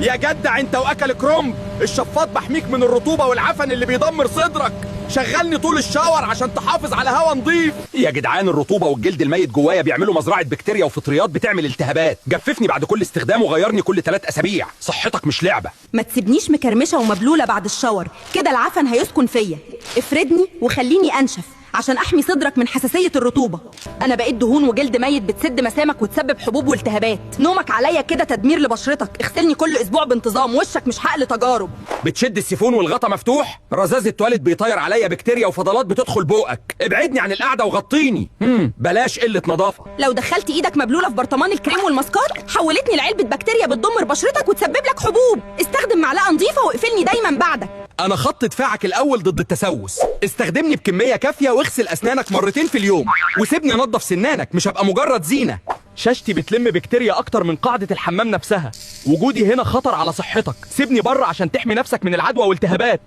يا جدع انت واكل كرنب، الشفاط بحميك من الرطوبة والعفن اللي بيدمر صدرك. شغلني طول الشاور عشان تحافظ على هوا نضيف. يا جدعان الرطوبة والجلد الميت جوايا بيعملوا مزرعة بكتيريا وفطريات بتعمل التهابات. جففني بعد كل استخدام وغيرني كل 3 أسابيع. صحتك مش لعبة. ما تسيبنيش مكرمشة ومبلولة بعد الشاور، كده العفن هيسكن فيا. افردني وخليني انشف عشان احمي صدرك من حساسية الرطوبة. انا بقيت دهون وجلد ميت بتسد مسامك وتسبب حبوب والتهابات. نومك عليا كده تدمير لبشرتك. اغسلني كل اسبوع بانتظام، وشك مش حقل تجارب. بتشد السيفون والغطا مفتوح، رذاذ التواليت بيطير عليا بكتيريا وفضلات بتدخل بوقك. ابعدني عن القعدة وغطيني. بلاش قلة نظافة. لو دخلت ايدك مبلولة في برطمان الكريم والماسكات حولتني لعلبة بكتيريا بتدمر بشرتك وتسبب لك حبوب. استخدم معلقة نظيفة واقفلني دايما بعدك. أنا خط دفاعك الأول ضد التسوس. استخدمني بكمية كافية واغسل أسنانك مرتين في اليوم، وسيبني أنظف سنانك، مش هبقى مجرد زينة. شاشتي بتلم بكتيريا اكتر من قاعدة الحمام نفسها. وجودي هنا خطر على صحتك. سيبني بره عشان تحمي نفسك من العدوى والالتهابات.